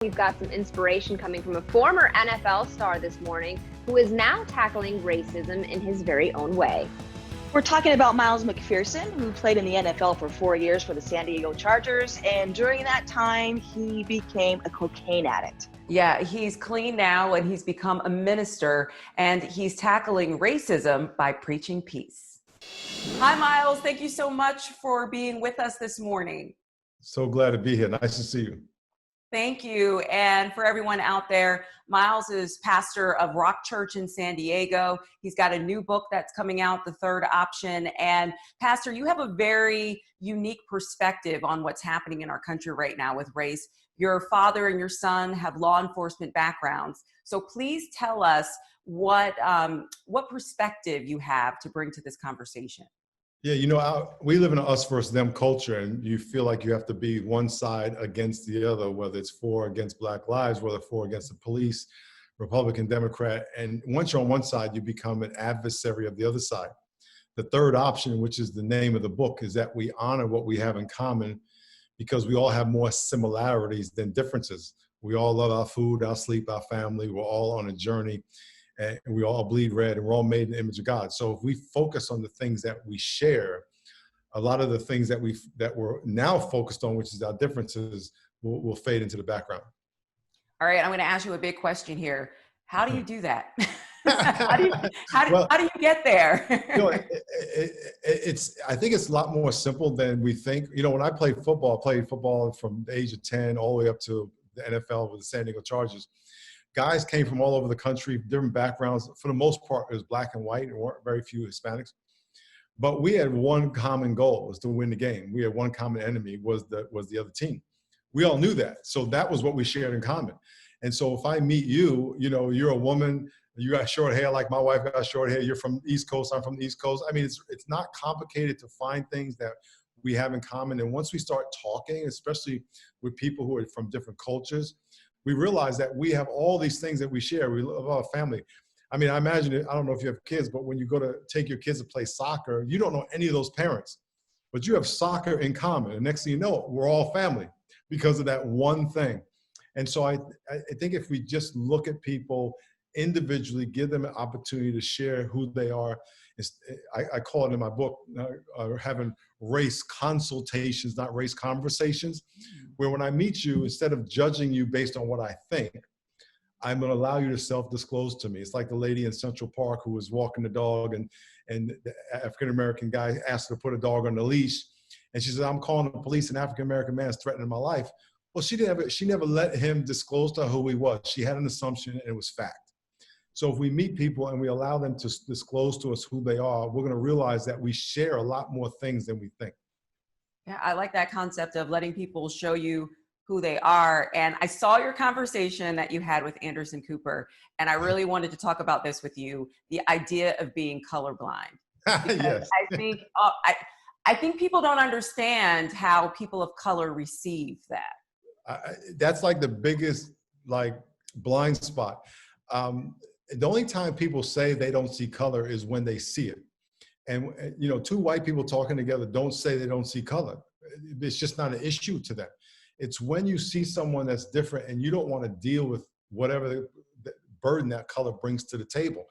We've got some inspiration coming from a former NFL star this morning who is now tackling racism in his very own way. We're talking about Miles McPherson, who played in the NFL for 4 years for the San Diego Chargers, and during that time, he became a cocaine addict. Yeah, he's clean now and he's become a minister, and he's tackling racism by preaching peace. Hi, Miles. Thank you so much for being with us this morning. So glad to be here. Nice to see you. Thank you. And for everyone out there, Miles is pastor of Rock Church in San Diego. He's got a new book that's coming out, The Third Option. And Pastor, you have a very unique perspective on what's happening in our country right now with race. Your father and your son have law enforcement backgrounds. So please tell us what perspective you have to bring to this conversation. Yeah, we live in an us versus them culture, and you feel like you have to be one side against the other, whether it's for or against Black lives, whether for or against the police, Republican, Democrat. And once you're on one side, you become an adversary of the other side. The third option, which is the name of the book, is that we honor what we have in common because we all have more similarities than differences. We all love our food, our sleep, our family. We're all on a journey. And we all bleed red, and we're all made in the image of God. So if we focus on the things that we share, a lot of the things that we're now focused on, which is our differences, will fade into the background. All right, I'm going to ask you a big question here. How do you do that? How do you get there? I think it's a lot more simple than we think. When I played football from the age of 10 all the way up to the NFL with the San Diego Chargers. Guys came from all over the country, different backgrounds. For the most part, it was black and white. There weren't very few Hispanics. But we had one common goal, was to win the game. We had one common enemy, was the other team. We all knew that. So that was what we shared in common. And so if I meet you, you're a woman, you got short hair like my wife got short hair, you're from the East Coast, I'm from the East Coast. I mean, it's not complicated to find things that we have in common. And once we start talking, especially with people who are from different cultures, we realize that we have all these things that we share. We love our family. I mean, I imagine it, I don't know if you have kids, but when you go to take your kids to play soccer, you don't know any of those parents, but you have soccer in common. And next thing you know, we're all family because of that one thing. And so I think if we just look at people individually, give them an opportunity to share who they are. I call it in my book, having race consultations, not race conversations, where when I meet you, instead of judging you based on what I think, I'm going to allow you to self-disclose to me. It's like the lady in Central Park who was walking the dog, and the African-American guy asked her to put a dog on the leash. And she said, I'm calling the police, an African-American man is threatening my life. Well, she never let him disclose to her who he was. She had an assumption, and it was fact. So if we meet people and we allow them to disclose to us who they are, we're going to realize that we share a lot more things than we think. Yeah, I like that concept of letting people show you who they are. And I saw your conversation that you had with Anderson Cooper, and I really wanted to talk about this with you, the idea of being colorblind. Yes. I think people don't understand how people of color receive that. That's like the biggest blind spot. The only time people say they don't see color is when they see it. And, two white people talking together don't say they don't see color. It's just not an issue to them. It's when you see someone that's different and you don't want to deal with whatever the burden that color brings to the table.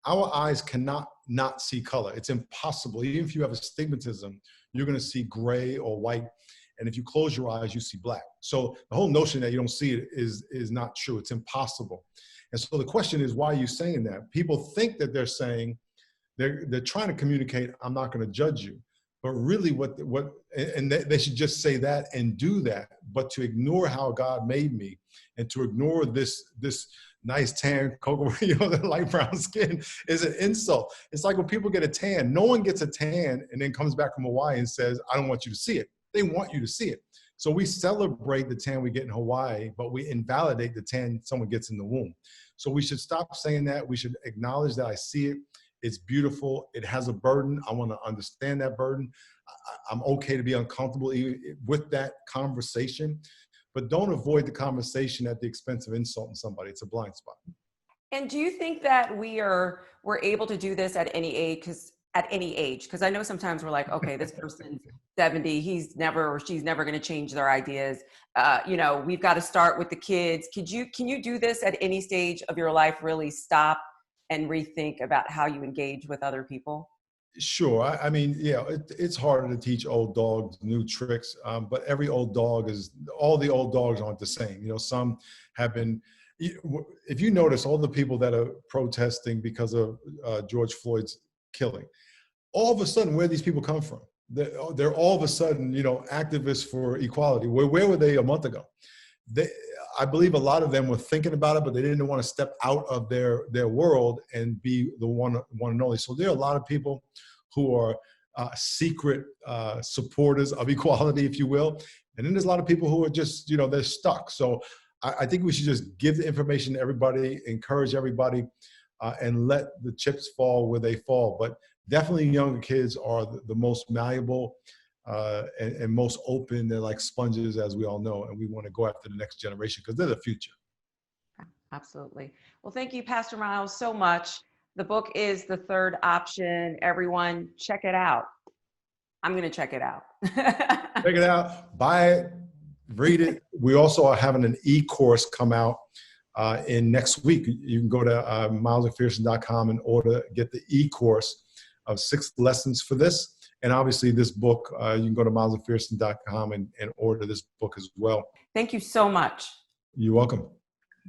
Our eyes cannot not see color. It's impossible. Even if you have astigmatism, you're going to see gray or white. And if you close your eyes, you see black. So the whole notion that you don't see it is not true. It's impossible. And so the question is, why are you saying that? People think that they're saying, they're trying to communicate, I'm not going to judge you. But really they should just say that and do that. But to ignore how God made me and to ignore this nice tan, cocoa, the light brown skin is an insult. It's like when people get a tan, no one gets a tan and then comes back from Hawaii and says, I don't want you to see it. They want you to see it. So we celebrate the tan we get in Hawaii, but we invalidate the tan someone gets in the womb. So we should stop saying that. We should acknowledge that I see it. It's beautiful. It has a burden. I want to understand that burden. I'm okay to be uncomfortable with that conversation, but don't avoid the conversation at the expense of insulting somebody. It's a blind spot. And do you think that we're able to do this at any age? Because I know sometimes we're like, okay, this person's 70, he's never or she's never going to change their ideas. We've got to start with the kids. Can you do this at any stage of your life? Really stop and rethink about how you engage with other people? Sure. I mean, yeah, it's harder to teach old dogs new tricks, but all the old dogs aren't the same. Some have been, if you notice all the people that are protesting because of George Floyd's killing, all of a sudden, where these people come from? They're all of a sudden, activists for equality. Where were they a month ago? I believe a lot of them were thinking about it, but they didn't want to step out of their world and be the one and only. So there are a lot of people who are secret supporters of equality, if you will. And then there's a lot of people who are just, they're stuck. So I think we should just give the information to everybody, encourage everybody, and let the chips fall where they fall. But definitely younger kids are the most malleable and most open. They're like sponges, as we all know, and we want to go after the next generation because they're the future. Absolutely. Well, thank you, Pastor Miles, so much. The book is The Third Option. Everyone, check it out. I'm going to check it out. Check it out. Buy it. Read it. We also are having an e-course come out in next week. You can go to milesmcpherson.com and get the e-course of 6 lessons for this. And obviously this book, you can go to milesmcpherson.com and order this book as well. Thank you so much. You're welcome.